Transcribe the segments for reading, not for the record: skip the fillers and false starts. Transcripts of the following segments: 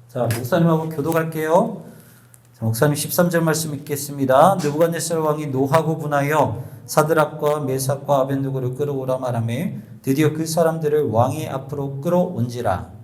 자, 목사님하고 교도갈게요. 자, 목사님 13절 말씀 읽겠습니다. 느부갓네살 왕이 노하고 분하여 사드락과 메삭과 아벤누고를 끌어오라 말하며 드디어 그 사람들을 왕의 앞으로 끌어온지라.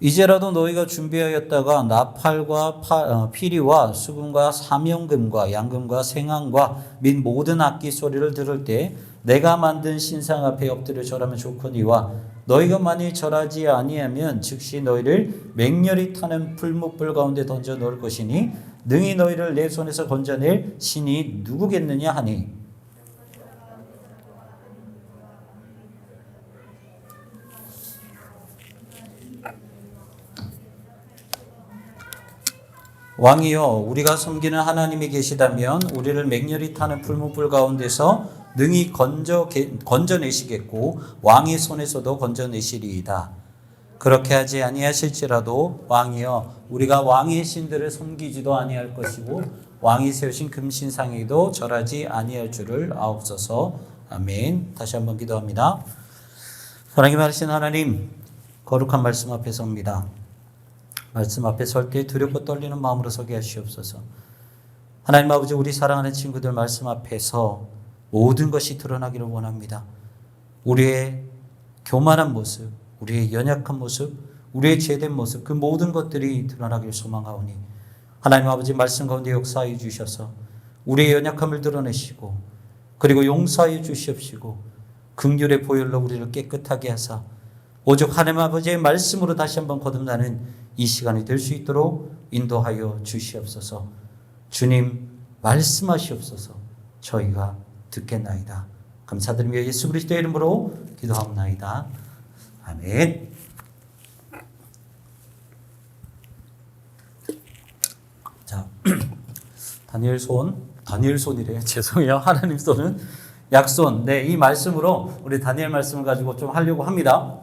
이제라도 너희가 준비하였다가 나팔과 피리와 수금과 사명금과 양금과 생황과 및 모든 악기 소리를 들을 때 내가 만든 신상 앞에 엎드려 절하면 좋거니와 너희가 만일 절하지 아니하면 즉시 너희를 맹렬히 타는 풀무불 가운데 던져 놓을 것이니 능히 너희를 내 손에서 건져낼 신이 누구겠느냐 하니. 왕이여, 우리가 섬기는 하나님이 계시다면 우리를 맹렬히 타는 풀무불 가운데서 능히 건져내시겠고 왕의 손에서도 건져내시리이다. 그렇게 하지 아니하실지라도 왕이여, 우리가 왕의 신들을 섬기지도 아니할 것이고 왕이 세우신 금신상에도 절하지 아니할 줄을 아옵소서. 아멘. 다시 한번 기도합니다. 사랑이 많으신 하나님, 거룩한 말씀 앞에 섭니다. 말씀 앞에 설 때 두렵고 떨리는 마음으로 서게 하시옵소서. 하나님 아버지, 우리 사랑하는 친구들 말씀 앞에서 모든 것이 드러나기를 원합니다. 우리의 교만한 모습, 우리의 연약한 모습, 우리의 죄된 모습, 그 모든 것들이 드러나길 소망하오니 하나님 아버지, 말씀 가운데 역사해 주셔서 우리의 연약함을 드러내시고 그리고 용서해 주시옵시고 긍휼의 보혈로 우리를 깨끗하게 하사 오직 하나님 아버지의 말씀으로 다시 한번 거듭나는 이 시간이 될 수 있도록 인도하여 주시옵소서. 주님 말씀하시옵소서. 저희가 듣겠나이다. 감사드리며 예수 그리스도의 이름으로 기도하옵나이다. 아멘. 자, 다니엘 손이래요. 죄송해요. 하나님 손은 약손. 네, 이 말씀으로 우리 다니엘 말씀을 가지고 좀 하려고 합니다.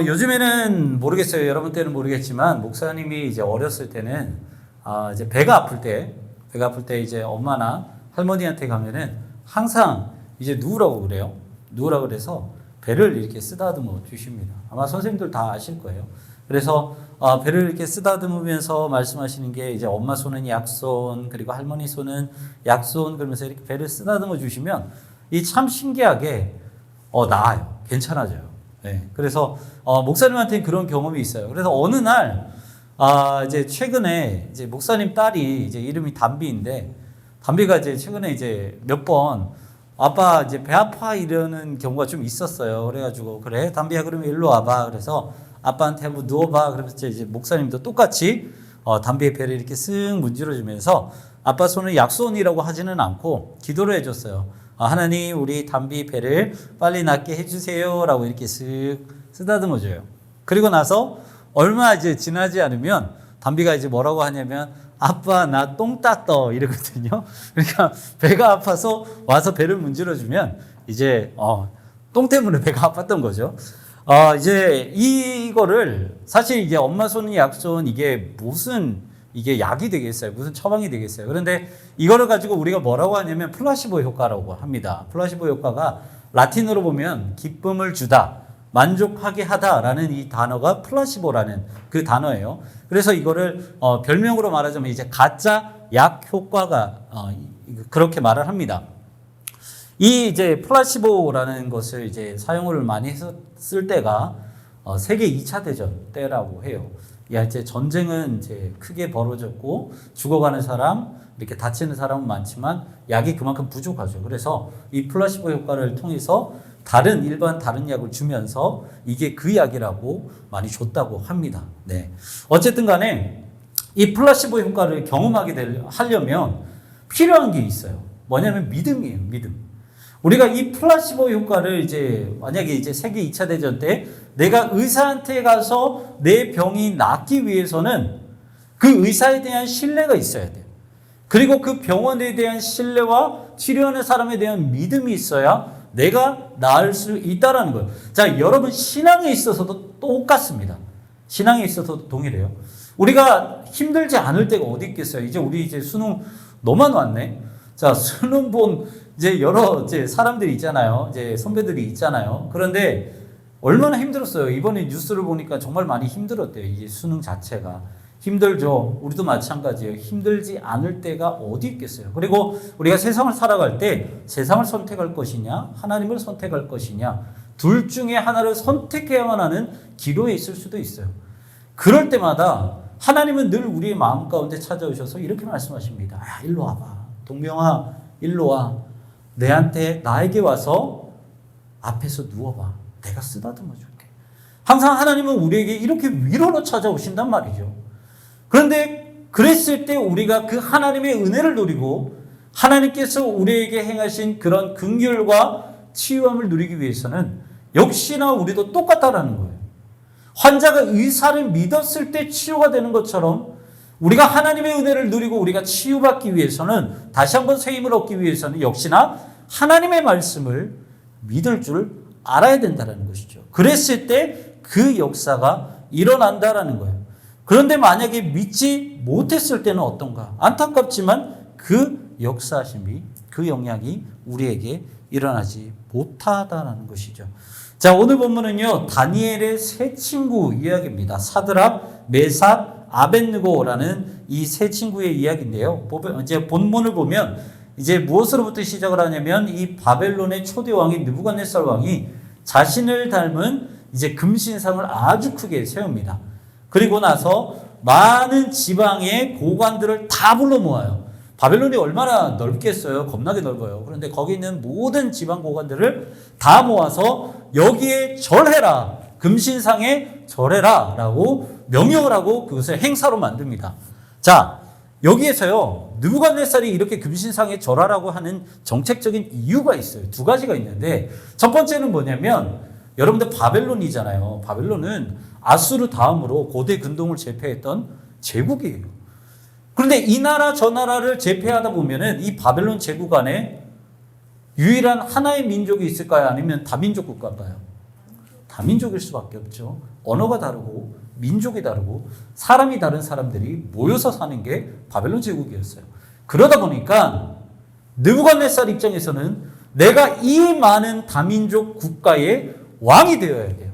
요즘에는 모르겠어요. 여러분 때는 모르겠지만, 목사님이 이제 어렸을 때는, 이제 배가 아플 때 이제 엄마나 할머니한테 가면은 항상 이제 누우라고 그래요. 누우라고 그래서 배를 이렇게 쓰다듬어 주십니다. 아마 선생님들 다 아실 거예요. 그래서, 배를 이렇게 쓰다듬으면서 말씀하시는 게 이제 엄마 손은 약손, 그리고 할머니 손은 약손, 그러면서 이렇게 배를 쓰다듬어 주시면 이 참 신기하게, 나아요. 괜찮아져요. 네, 그래서 목사님한테는 그런 경험이 있어요. 그래서 어느 날 이제 최근에 이제 목사님 딸이 이제 이름이 담비인데, 담비가 이제 최근에 이제 몇 번 아빠 이제 배 아파 이러는 경우가 좀 있었어요. 그래가지고 그래 담비야 그러면 일로 와봐. 그래서 아빠한테 한번 누워봐. 그러면서 이제 목사님도 똑같이 담비의 배를 이렇게 쓱 문질러주면서 아빠 손을 약손이라고 하지는 않고 기도를 해줬어요. 하나님, 우리 담비 배를 빨리 낫게 해주세요. 라고 이렇게 쓱 쓰다듬어줘요. 그리고 나서 얼마 이제 지나지 않으면 담비가 이제 뭐라고 하냐면, 아빠, 나 똥 땄어. 이러거든요. 그러니까 배가 아파서 와서 배를 문질러주면 이제, 똥 때문에 배가 아팠던 거죠. 이제 이거를 사실 이게 엄마 손이 약손 이게 약이 되겠어요? 무슨 처방이 되겠어요? 그런데 이거를 가지고 우리가 뭐라고 하냐면 플라시보 효과라고 합니다. 플라시보 효과가 라틴어로 보면 기쁨을 주다, 만족하게 하다라는 이 단어가 플라시보라는 그 단어예요. 그래서 이거를 별명으로 말하자면 이제 가짜 약 효과가 그렇게 말을 합니다. 이 이제 플라시보라는 것을 이제 사용을 많이 쓸 때가 세계 2차 대전 때라고 해요. 이제 전쟁은 이제 크게 벌어졌고 죽어가는 사람, 이렇게 다치는 사람은 많지만 약이 그만큼 부족하죠. 그래서 이 플라시보 효과를 통해서 일반 다른 약을 주면서 이게 그 약이라고 많이 줬다고 합니다. 네. 어쨌든 간에 이 플라시보 효과를 경험하게 하려면 필요한 게 있어요. 뭐냐면 믿음이에요. 믿음. 우리가 이 플라시보 효과를 이제 만약에 이제 세계 2차 대전 때 내가 의사한테 가서 내 병이 낫기 위해서는 그 의사에 대한 신뢰가 있어야 돼요. 그리고 그 병원에 대한 신뢰와 치료하는 사람에 대한 믿음이 있어야 내가 나을 수 있다라는 거예요. 자, 여러분 신앙에 있어서도 똑같습니다. 신앙에 있어서도 동일해요. 우리가 힘들지 않을 때가 어디 있겠어요. 우리 수능 너만 왔네. 자, 수능 본 여러 사람들이 있잖아요. 선배들이 있잖아요. 그런데 얼마나 힘들었어요. 이번에 뉴스를 보니까 정말 많이 힘들었대요. 이게 수능 자체가. 힘들죠. 우리도 마찬가지예요. 힘들지 않을 때가 어디 있겠어요. 그리고 우리가 세상을 살아갈 때 세상을 선택할 것이냐, 하나님을 선택할 것이냐, 둘 중에 하나를 선택해야만 하는 기로에 있을 수도 있어요. 그럴 때마다 하나님은 늘 우리의 마음 가운데 찾아오셔서 이렇게 말씀하십니다. 야, 일로 와봐. 동명아, 일로 와. 나에게 와서 앞에서 누워봐. 내가 쓰다듬어 줄게. 항상 하나님은 우리에게 이렇게 위로로 찾아오신단 말이죠. 그런데 그랬을 때 우리가 그 하나님의 은혜를 누리고 하나님께서 우리에게 행하신 그런 긍휼과 치유함을 누리기 위해서는 역시나 우리도 똑같다라는 거예요. 환자가 의사를 믿었을 때 치유가 되는 것처럼 우리가 하나님의 은혜를 누리고 우리가 치유받기 위해서는 다시 한번 새 힘을 얻기 위해서는 역시나 하나님의 말씀을 믿을 줄 알아야 된다는 것이죠. 그랬을 때 그 역사가 일어난다라는 거예요. 그런데 만약에 믿지 못했을 때는 어떤가? 안타깝지만 그 역사심이, 그 영향이 우리에게 일어나지 못하다라는 것이죠. 자, 오늘 본문은요, 다니엘의 세 친구 이야기입니다. 사드락, 메삭, 아벳느고라는 이 세 친구의 이야기인데요. 이제 본문을 보면 이제 무엇으로부터 시작을 하냐면 이 바벨론의 초대 왕인 느부갓네살 왕이 자신을 닮은 이제 금신상을 아주 크게 세웁니다. 그리고 나서 많은 지방의 고관들을 다 불러 모아요. 바벨론이 얼마나 넓겠어요? 겁나게 넓어요. 그런데 거기 있는 모든 지방 고관들을 다 모아서 여기에 절해라. 금신상에 절해라. 라고 명령을 하고 그것을 행사로 만듭니다. 자, 여기에서요, 느부갓네살이 이렇게 금신상에 절하라고 하는 정책적인 이유가 있어요. 두 가지가 있는데, 첫 번째는 뭐냐면, 여러분들 바벨론이잖아요. 바벨론은 아수르 다음으로 고대 근동을 제패했던 제국이에요. 그런데 이 나라 저 나라를 제패하다 보면은 이 바벨론 제국 안에 유일한 하나의 민족이 있을까요? 아니면 다민족 국가일까요? 다민족일 수밖에 없죠. 언어가 다르고 민족이 다르고 사람이 다른 사람들이 모여서 사는 게 바벨론 제국이었어요. 그러다 보니까 느부갓네살 입장에서는 내가 이 많은 다민족 국가의 왕이 되어야 돼요.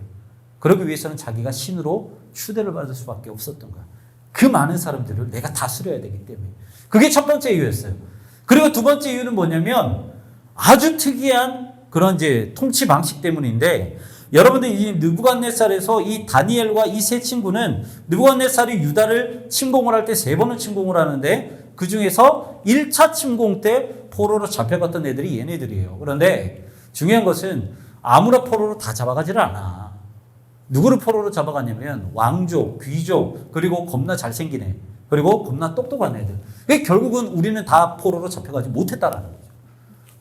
그러기 위해서는 자기가 신으로 추대를 받을 수밖에 없었던 거야. 그 많은 사람들을 내가 다스려야 되기 때문에. 그게 첫 번째 이유였어요. 그리고 두 번째 이유는 뭐냐면 아주 특이한 그런 통치 방식 때문인데, 여러분들 이 느부갓네살에서 이 다니엘과 이 세 친구는 느부갓네살이 유다를 침공을 할 때 세 번을 침공을 하는데 그 중에서 1차 침공 때 포로로 잡혀갔던 애들이 얘네들이에요. 그런데 중요한 것은 아무나 포로로 다 잡아가지를 않아. 누구를 포로로 잡아가냐면 왕족, 귀족, 그리고 겁나 잘생긴 애, 그리고 겁나 똑똑한 애들. 결국은 우리는 다 포로로 잡혀가지 못했다라는 거죠.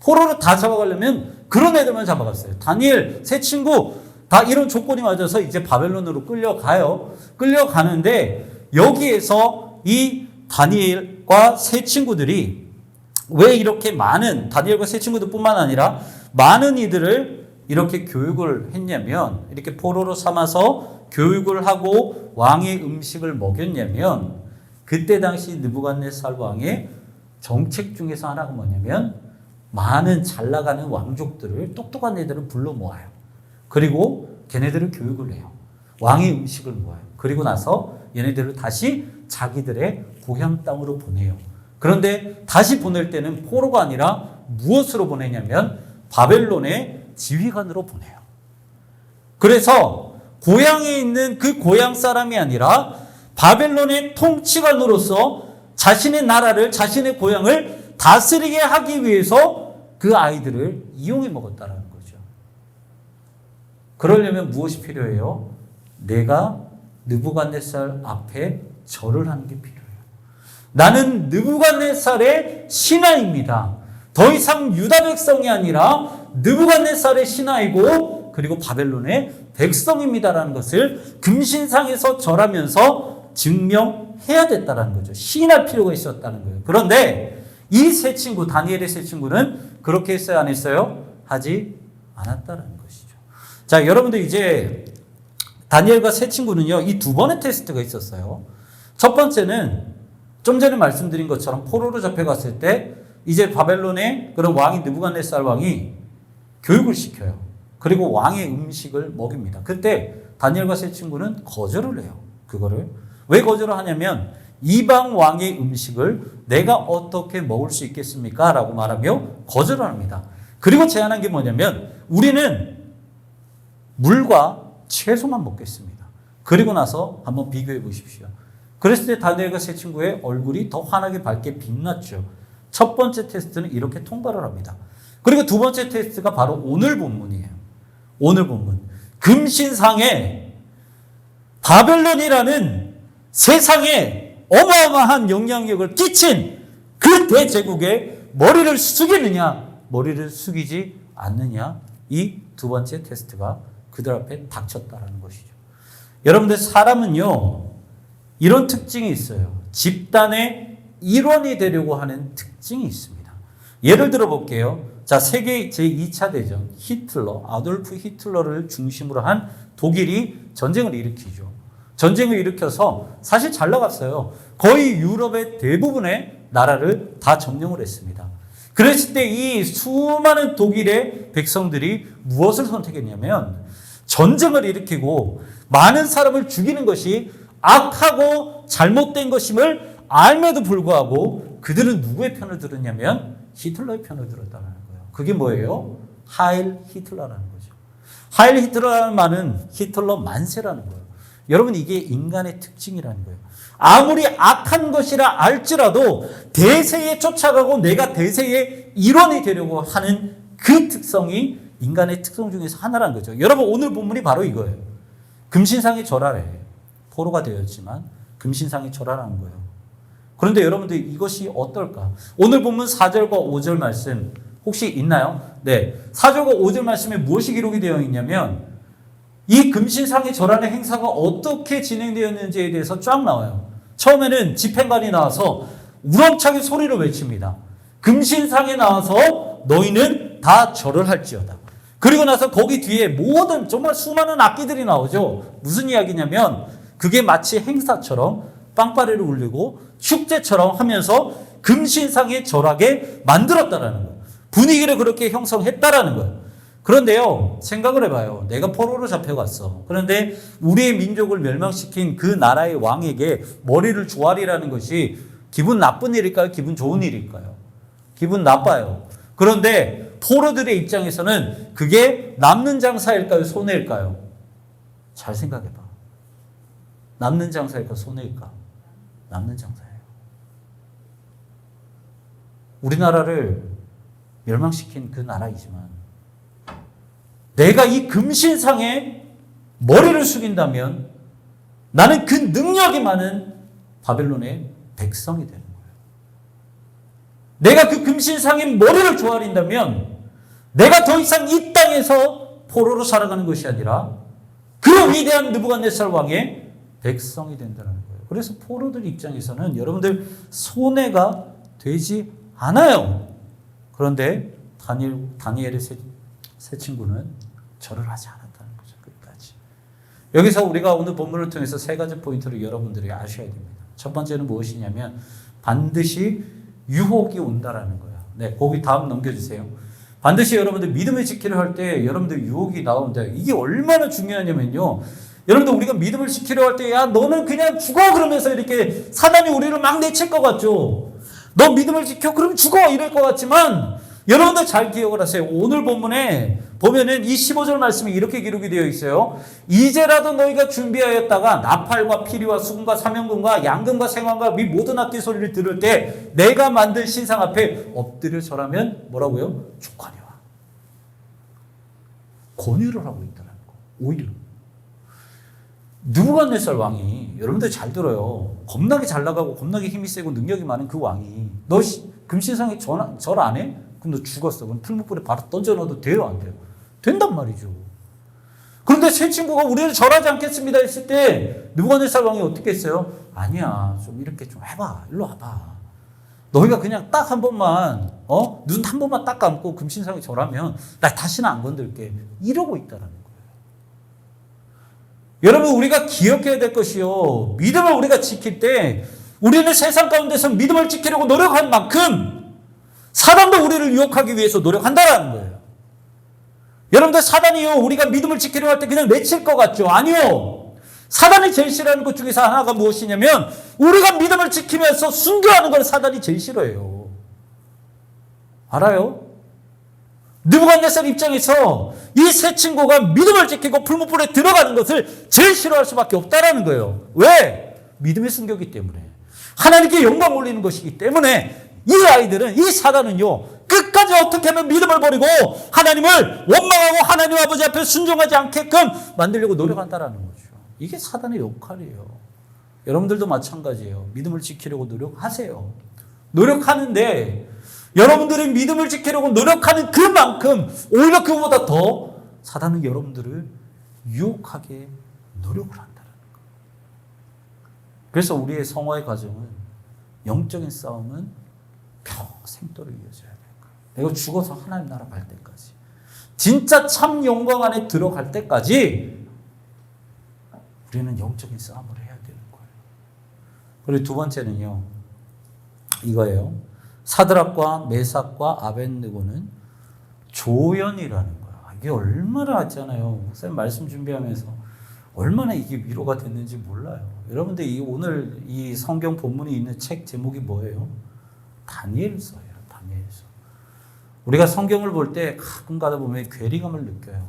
포로로 다 잡아가려면 그런 애들만 잡아갔어요. 다니엘 세 친구 다 이런 조건이 맞아서 이제 바벨론으로 끌려가요. 끌려가는데 여기에서 이 다니엘과 세 친구들이 왜 이렇게 많은, 다니엘과 세 친구들뿐만 아니라 많은 이들을 이렇게 교육을 했냐면, 이렇게 포로로 삼아서 교육을 하고 왕의 음식을 먹였냐면, 그때 당시 느부갓네살 왕의 정책 중에서 하나가 뭐냐면 많은 잘 나가는 왕족들을, 똑똑한 애들을 불러 모아요. 그리고 걔네들을 교육을 해요. 왕의 음식을 모아요. 그리고 나서 얘네들을 다시 자기들의 고향 땅으로 보내요. 그런데 다시 보낼 때는 포로가 아니라 무엇으로 보내냐면 바벨론의 지휘관으로 보내요. 그래서 고향에 있는 그 고향 사람이 아니라 바벨론의 통치관으로서 자신의 나라를, 자신의 고향을 다스리게 하기 위해서 그 아이들을 이용해 먹었다는 거죠. 그러려면 무엇이 필요해요? 내가 느부갓네살 앞에 절을 하는 게 필요해요. 나는 느부갓네살의 신하입니다. 더 이상 유다 백성이 아니라 느부갓네살의 신하이고 그리고 바벨론의 백성입니다라는 것을 금신상에서 절하면서 증명해야 됐다는 거죠. 시인할 필요가 있었다는 거예요. 그런데 이 세 친구, 다니엘의 세 친구는 그렇게 했어요, 안 했어요? 하지 않았다는 것이죠. 자, 여러분들 이제 다니엘과 세 친구는요, 이 두 번의 테스트가 있었어요. 첫 번째는 좀 전에 말씀드린 것처럼 포로로 잡혀갔을 때 이제 바벨론의 그런 왕이 느부갓네살 왕이 교육을 시켜요. 그리고 왕의 음식을 먹입니다. 그때 다니엘과 세 친구는 거절을 해요. 그거를. 왜 거절을 하냐면 이방 왕의 음식을 내가 어떻게 먹을 수 있겠습니까? 라고 말하며 거절을 합니다. 그리고 제안한 게 뭐냐면 우리는 물과 채소만 먹겠습니다. 그리고 나서 한번 비교해 보십시오. 그랬을 때 다니엘과 세 친구의 얼굴이 더 환하게 밝게 빛났죠. 첫 번째 테스트는 이렇게 통과를 합니다. 그리고 두 번째 테스트가 바로 오늘 본문이에요. 오늘 본문. 금신상에 바벨론이라는 세상에 어마어마한 영향력을 끼친 그 대제국의 머리를 숙이느냐, 머리를 숙이지 않느냐, 이 두 번째 테스트가 그들 앞에 닥쳤다라는 것이죠. 여러분들 사람은요, 이런 특징이 있어요. 집단의 일원이 되려고 하는 특징이 있습니다. 예를 들어 볼게요. 자, 세계 제2차 대전, 아돌프 히틀러를 중심으로 한 독일이 전쟁을 일으키죠. 전쟁을 일으켜서 사실 잘 나갔어요. 거의 유럽의 대부분의 나라를 다 점령을 했습니다. 그랬을 때 이 수많은 독일의 백성들이 무엇을 선택했냐면 전쟁을 일으키고 많은 사람을 죽이는 것이 악하고 잘못된 것임을 알매도 불구하고 그들은 누구의 편을 들었냐면 히틀러의 편을 들었다는 거예요. 그게 뭐예요? 하일 히틀러라는 거죠. 하일 히틀러라는 말은 히틀러 만세라는 거예요. 여러분 이게 인간의 특징이라는 거예요. 아무리 악한 것이라 알지라도 대세에 쫓아가고 내가 대세의 일원이 되려고 하는 그 특성이 인간의 특성 중에서 하나라는 거죠. 여러분 오늘 본문이 바로 이거예요. 금신상이 절하래. 포로가 되었지만 금신상이 절하라는 거예요. 그런데 여러분들 이것이 어떨까? 오늘 본문 4절과 5절 말씀 혹시 있나요? 네. 4절과 5절 말씀에 무엇이 기록이 되어 있냐면 이 금신상의 절하는 행사가 어떻게 진행되었는지에 대해서 쫙 나와요. 처음에는 집행관이 나와서 우렁차게 소리를 외칩니다. 금신상에 나와서 너희는 다 절을 할지어다. 그리고 나서 거기 뒤에 모든 정말 수많은 악기들이 나오죠. 무슨 이야기냐면 그게 마치 행사처럼 빵빠레를 울리고 축제처럼 하면서 금신상에 절하게 만들었다라는 거예요. 분위기를 그렇게 형성했다라는 거예요. 그런데요, 생각을 해봐요. 내가 포로로 잡혀갔어. 그런데 우리의 민족을 멸망시킨 그 나라의 왕에게 머리를 조아리라는 것이 기분 나쁜 일일까요? 기분 좋은 일일까요? 기분 나빠요. 그런데 포로들의 입장에서는 그게 남는 장사일까요? 손해일까요? 잘 생각해봐. 남는 장사일까? 손해일까? 남는 장사예요. 우리나라를 멸망시킨 그 나라이지만 내가 이 금신상에 머리를 숙인다면 나는 그 능력이 많은 바벨론의 백성이 되는 거예요. 내가 그 금신상에 머리를 조아린다면 내가 더 이상 이 땅에서 포로로 살아가는 것이 아니라 그 위대한 느부갓네살 왕의 백성이 된다는 거예요. 그래서 포로들 입장에서는 여러분들 손해가 되지 않아요. 그런데 다니엘의 세 친구는 절을 하지 않았다는 거죠. 끝까지. 여기서 우리가 오늘 본문을 통해서 세 가지 포인트를 여러분들이 아셔야 됩니다. 첫 번째는 무엇이냐면 반드시 유혹이 온다라는 거예요. 네, 거기 다음 넘겨주세요. 반드시 여러분들 믿음을 지키려 할 때 여러분들 유혹이 나온다. 이게 얼마나 중요하냐면요. 여러분들 우리가 믿음을 지키려 할 때 야 너는 그냥 죽어 그러면서 이렇게 사단이 우리를 막 내칠 것 같죠. 너 믿음을 지켜 그럼 죽어 이럴 것 같지만 여러분들 잘 기억을 하세요. 오늘 본문에 보면은 이 15절 말씀이 이렇게 기록이 되어 있어요. 이제라도 너희가 준비하였다가 나팔과 피리와 수금과 사명금과 양금과 생황과 및 모든 악기 소리를 들을 때 내가 만든 신상 앞에 엎드려 절하면 뭐라고요? 족하리와. 권유를 하고 있다는 거. 오히려. 느부갓네살 왕이 여러분들 잘 들어요. 겁나게 잘 나가고 겁나게 힘이 세고 능력이 많은 그 왕이 너 금신상에 절 안 해? 그럼 너 죽었어. 그럼 풀무불에 바로 던져 넣어도 돼요? 안 돼요? 된단 말이죠. 그런데 세 친구가 우리를 절하지 않겠습니다 했을 때 느부갓네살 왕이 어떻게 했어요? 아니야. 좀 이렇게 좀 해봐. 일로 와봐. 너희가 그냥 딱 한 번만 눈 한 번만 딱 감고 금신상에 절하면 나 다시는 안 건들게. 이러고 있다라는 거예요. 여러분, 우리가 기억해야 될 것이요. 믿음을 우리가 지킬 때 우리는 세상 가운데서 믿음을 지키려고 노력한 만큼 사단도 우리를 유혹하기 위해서 노력한다라는 거예요. 여러분들, 사단이요, 우리가 믿음을 지키려고 할 때 그냥 내칠 것 같죠? 아니요. 사단이 제일 싫어하는 것 중에서 하나가 무엇이냐면 우리가 믿음을 지키면서 순교하는 걸 사단이 제일 싫어해요. 알아요? 느부갓네살 입장에서 이 세 친구가 믿음을 지키고 풀무불에 들어가는 것을 제일 싫어할 수밖에 없다라는 거예요. 왜? 믿음의 순교이기 때문에. 하나님께 영광 올리는 것이기 때문에 이 아이들은, 이 사단은요, 끝까지 어떻게 하면 믿음을 버리고 하나님을 원망하고 하나님 아버지 앞에 순종하지 않게끔 만들려고 노력한다라는 거죠. 이게 사단의 역할이에요. 여러분들도 마찬가지예요. 믿음을 지키려고 노력하세요. 노력하는데 여러분들이 믿음을 지키려고 노력하는 그만큼 오히려 그보다 더 사단은 여러분들을 유혹하게 노력을 한다는 거예요. 그래서 우리의 성화의 과정은, 영적인 싸움은 평생도록 이어져야 돼요. 내가 죽어서 하나님 나라 갈 때까지, 진짜 참 영광 안에 들어갈 때까지 우리는 영적인 싸움을 해야 되는 거예요. 그리고 두 번째는요, 이거예요. 사드락과 메삭과 아벳느고는 조연이라는 거예요. 이게 얼마나 왔잖아요. 목사님 말씀 준비하면서 얼마나 이게 위로가 됐는지 몰라요. 여러분들, 오늘 이 성경 본문이 있는 책 제목이 뭐예요? 다니엘서예요. 다니엘서. 우리가 성경을 볼 때 가끔 가다 보면 괴리감을 느껴요.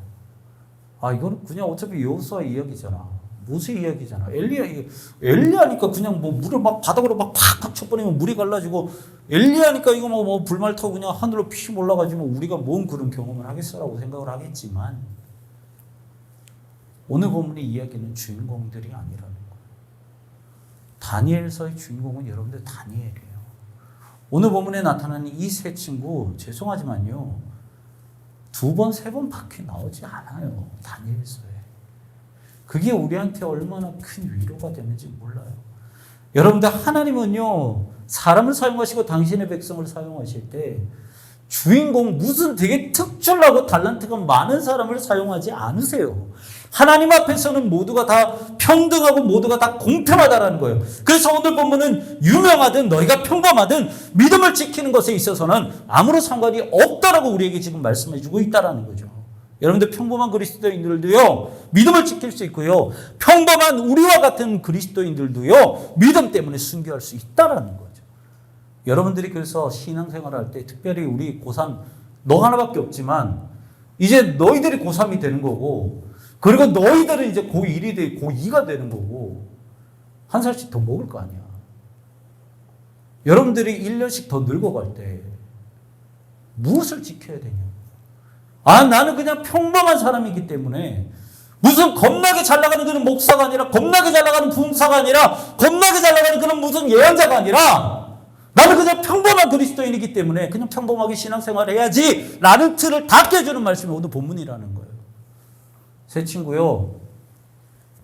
아, 이거는 그냥 어차피 여호수아 이야기잖아. 모세 이야기잖아. 엘리야니까 그냥 뭐 물을 막 바닥으로 막 팍팍 쳐버리면 물이 갈라지고, 엘리야니까 이거 뭐 불말 타고 그냥 하늘로 피 올라가지고 우리가 뭔 그런 경험을 하겠어라고 생각을 하겠지만, 오늘 본문의 이야기는 주인공들이 아니라는 거예요. 다니엘서의 주인공은 여러분들 다니엘이에요. 오늘 본문에 나타나는 이 세 친구, 죄송하지만요, 두 번, 세 번밖에 나오지 않아요. 다니엘서에. 그게 우리한테 얼마나 큰 위로가 되는지 몰라요. 여러분들, 하나님은요, 사람을 사용하시고 당신의 백성을 사용하실 때 주인공 무슨 되게 특출나고 달란트가 많은 사람을 사용하지 않으세요. 하나님 앞에서는 모두가 다 평등하고 모두가 다 공평하다라는 거예요. 그래서 오늘 본문은 유명하든 너희가 평범하든 믿음을 지키는 것에 있어서는 아무런 상관이 없다라고 우리에게 지금 말씀해 주고 있다라는 거죠. 여러분들, 평범한 그리스도인들도요, 믿음을 지킬 수 있고요, 평범한 우리와 같은 그리스도인들도요, 믿음 때문에 순교할 수 있다라는 거죠. 여러분들이 그래서 신앙생활을 할 때, 특별히 우리 고3, 너 하나밖에 없지만 이제 너희들이 고3이 되는 거고, 그리고 너희들은 이제 고1이 돼, 고2가 되는 거고, 한 살씩 더 먹을 거 아니야. 여러분들이 1년씩 더 늙어갈 때 무엇을 지켜야 되냐? 아, 나는 그냥 평범한 사람이기 때문에 무슨 겁나게 잘 나가는 그런 목사가 아니라, 겁나게 잘 나가는 부흥사가 아니라, 겁나게 잘 나가는 그런 무슨 예언자가 아니라, 나는 그냥 평범한 그리스도인이기 때문에 그냥 평범하게 신앙생활을 해야지 라는 틀을 다 깨주는 말씀이 오늘 본문이라는 거예요. 세 친구요,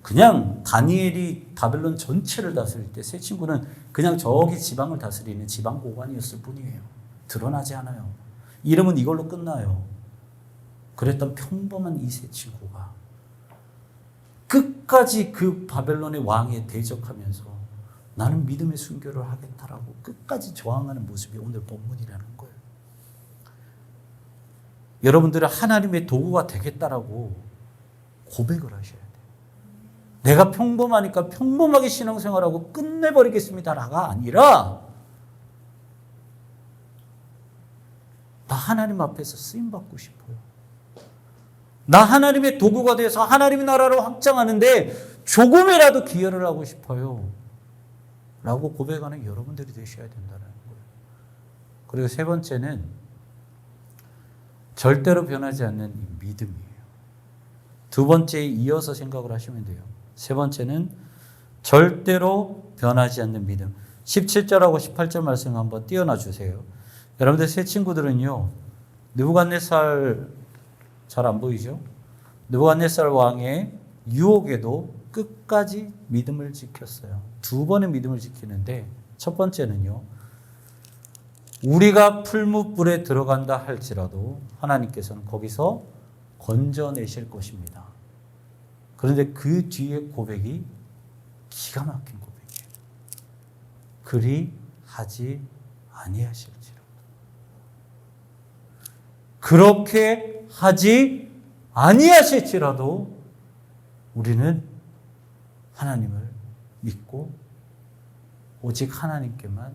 그냥 다니엘이 바벨론 전체를 다스릴 때 세 친구는 그냥 저기 지방을 다스리는 지방고관이었을 뿐이에요. 드러나지 않아요. 이름은 이걸로 끝나요. 그랬던 평범한 이 세 친구가 끝까지 그 바벨론의 왕에 대적하면서 나는 믿음의 순교를 하겠다라고 끝까지 저항하는 모습이 오늘 본문이라는 거예요. 여러분들은 하나님의 도구가 되겠다라고 고백을 하셔야 돼요. 내가 평범하니까 평범하게 신앙생활하고 끝내버리겠습니다라가 아니라, 나 하나님 앞에서 쓰임받고 싶어요. 나 하나님의 도구가 돼서 하나님의 나라를 확장하는데 조금이라도 기여를 하고 싶어요. 라고 고백하는 여러분들이 되셔야 된다는 거예요. 그리고 세 번째는 절대로 변하지 않는 믿음이에요. 두 번째에 이어서 생각을 하시면 돼요. 세 번째는 절대로 변하지 않는 믿음. 17절하고 18절 말씀 한번 띄워놔 주세요. 여러분들, 세 친구들은요, 느부갓네살, 잘 안 보이죠? 느부갓네살 왕의 유혹에도 끝까지 믿음을 지켰어요. 두 번의 믿음을 지키는데, 첫 번째는요, 우리가 풀무불에 들어간다 할지라도 하나님께서는 거기서 건져내실 것입니다. 그런데 그 뒤에 고백이 기가 막힌 고백이에요. 그리 하지 아니하실지라. 그렇게 하지 아니하실지라도 우리는 하나님을 믿고 오직 하나님께만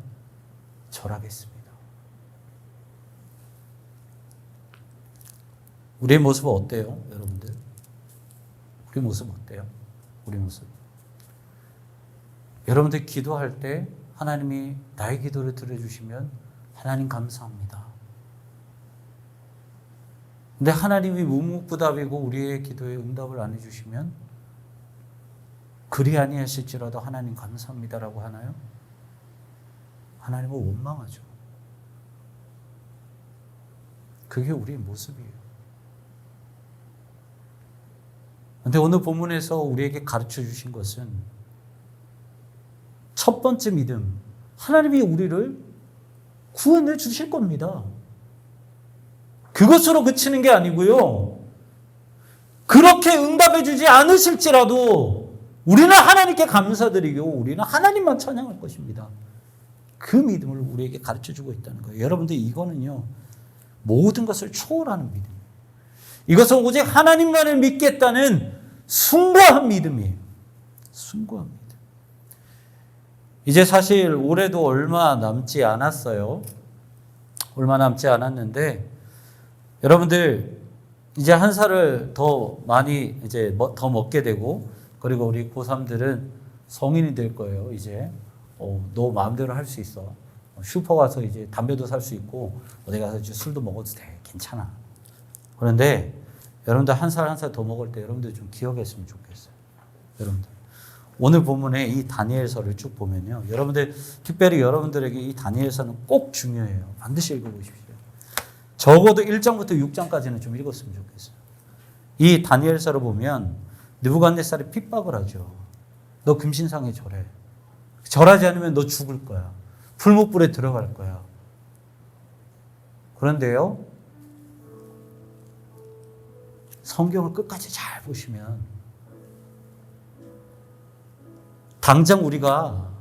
절하겠습니다. 우리의 모습은 어때요, 여러분들? 우리 모습 어때요? 우리 모습. 여러분들 기도할 때 하나님이 나의 기도를 들어주시면 하나님 감사합니다. 근데 하나님이 묵묵부답이고 우리의 기도에 응답을 안 해주시면 그리 아니하실지라도 하나님 감사합니다라고 하나요? 하나님은 원망하죠. 그게 우리의 모습이에요. 그런데 오늘 본문에서 우리에게 가르쳐 주신 것은 첫 번째 믿음, 하나님이 우리를 구원해 주실 겁니다. 그것으로 그치는 게 아니고요. 그렇게 응답해 주지 않으실지라도 우리는 하나님께 감사드리고 우리는 하나님만 찬양할 것입니다. 그 믿음을 우리에게 가르쳐 주고 있다는 거예요. 여러분들 이거는요, 모든 것을 초월하는 믿음이에요. 이것은 오직 하나님만을 믿겠다는 숭고한 믿음이에요. 숭고한 믿음. 이제 사실 올해도 얼마 남지 않았어요. 얼마 남지 않았는데 여러분들 이제 한 살을 더 많이 이제 더 먹게 되고, 그리고 우리 고3들은 성인이 될 거예요. 이제 너 마음대로 할 수 있어. 슈퍼 가서 이제 담배도 살 수 있고 어디 가서 이제 술도 먹어도 돼. 괜찮아. 그런데 여러분들 한 살 한 살 더 먹을 때 여러분들 좀 기억했으면 좋겠어요. 여러분들 오늘 본문에 이 다니엘서를 쭉 보면요, 여러분들 특별히 여러분들에게 이 다니엘서는 꼭 중요해요. 반드시 읽어보십시오. 적어도 1장부터 6장까지는 좀 읽었으면 좋겠어요. 이 다니엘서를 보면 느부갓네살이 핍박을 하죠. 너 금신상에 절해. 절하지 않으면 너 죽을 거야. 풀무불에 들어갈 거야. 그런데요, 성경을 끝까지 잘 보시면 당장 우리가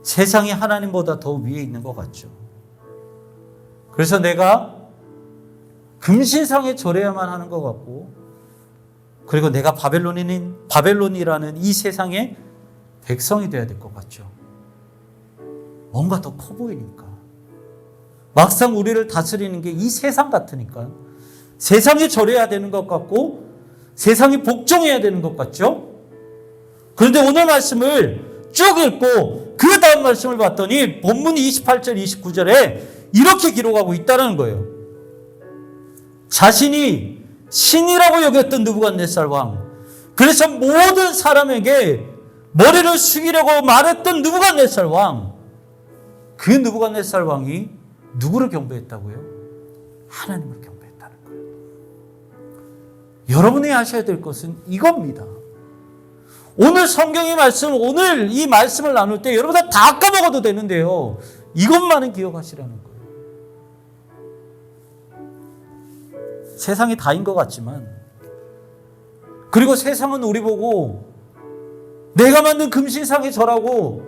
세상이 하나님보다 더 위에 있는 것 같죠. 그래서 내가 금신상에 절해야만 하는 것 같고, 그리고 내가 바벨론이라는 이 세상의 백성이 되어야 될 것 같죠. 뭔가 더 커 보이니까. 막상 우리를 다스리는 게 이 세상 같으니까 세상에 절해야 되는 것 같고 세상에 복종해야 되는 것 같죠. 그런데 오늘 말씀을 쭉 읽고 그 다음 말씀을 봤더니 본문 28절 29절에 이렇게 기록하고 있다는 거예요. 자신이 신이라고 여겼던 느부갓네살 왕, 그래서 모든 사람에게 머리를 숙이려고 말했던 느부갓네살 왕, 그 느부갓네살 왕이 누구를 경배했다고요? 하나님을 경배했다는 거예요. 여러분이 하셔야 될 것은 이겁니다. 오늘 성경의 말씀, 오늘 이 말씀을 나눌 때 여러분 다 까먹어도 되는데요, 이것만은 기억하시라는 거예요. 세상이 다인 것 같지만, 그리고 세상은 우리 보고 내가 만든 금신상에 절하고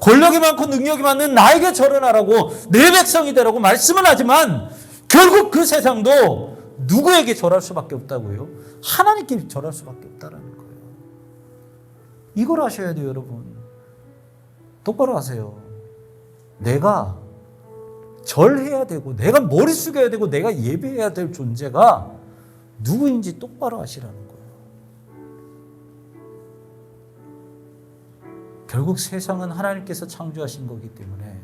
권력이 많고 능력이 많은 나에게 절하라고, 내 백성이 되라고 말씀은 하지만 결국 그 세상도 누구에게 절할 수밖에 없다고요? 하나님께 절할 수밖에 없다라는 거예요. 이걸 아셔야 돼요, 여러분. 똑바로 하세요. 내가 절해야 되고 내가 머리 숙여야 되고 내가 예배해야 될 존재가 누구인지 똑바로 아시라는 거예요. 결국 세상은 하나님께서 창조하신 거기 때문에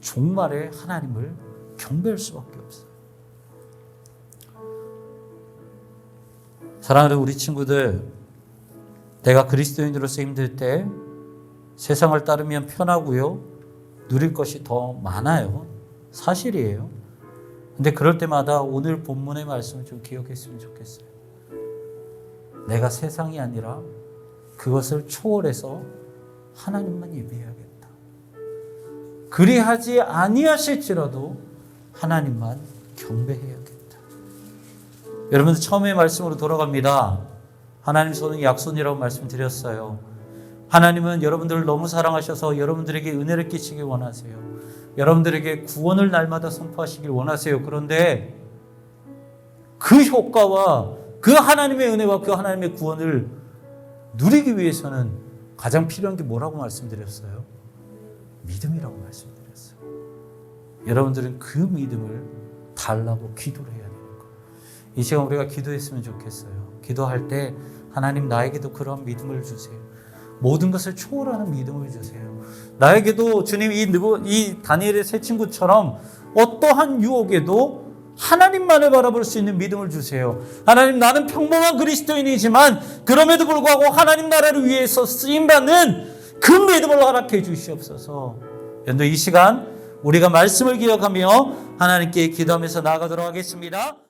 종말에 하나님을 경배할 수밖에 없어요. 사랑하는 우리 친구들, 내가 그리스도인으로서 힘들 때 세상을 따르면 편하고요, 누릴 것이 더 많아요. 사실이에요. 근데 그럴 때마다 오늘 본문의 말씀을 좀 기억했으면 좋겠어요. 내가 세상이 아니라 그것을 초월해서 하나님만 예배해야겠다. 그리하지 아니하실지라도 하나님만 경배해야겠다. 여러분들 처음의 말씀으로 돌아갑니다. 하나님 손은 약손이라고 말씀드렸어요. 하나님은 여러분들을 너무 사랑하셔서 여러분들에게 은혜를 끼치길 원하세요. 여러분들에게 구원을 날마다 선포하시길 원하세요. 그런데 그 효과와 그 하나님의 은혜와 그 하나님의 구원을 누리기 위해서는 가장 필요한 게 뭐라고 말씀드렸어요? 믿음이라고 말씀드렸어요. 여러분들은 그 믿음을 달라고 기도를 해야 되는 거예요. 이 시간 우리가 기도했으면 좋겠어요. 기도할 때 하나님 나에게도 그런 믿음을 주세요. 모든 것을 초월하는 믿음을 주세요. 나에게도 주님 이 다니엘의 세 친구처럼 어떠한 유혹에도 하나님만을 바라볼 수 있는 믿음을 주세요. 하나님, 나는 평범한 그리스도인이지만 그럼에도 불구하고 하나님 나라를 위해서 쓰임받는 그 믿음을 허락해 주시옵소서. 연도 이 시간 우리가 말씀을 기억하며 하나님께 기도하면서 나아가도록 하겠습니다.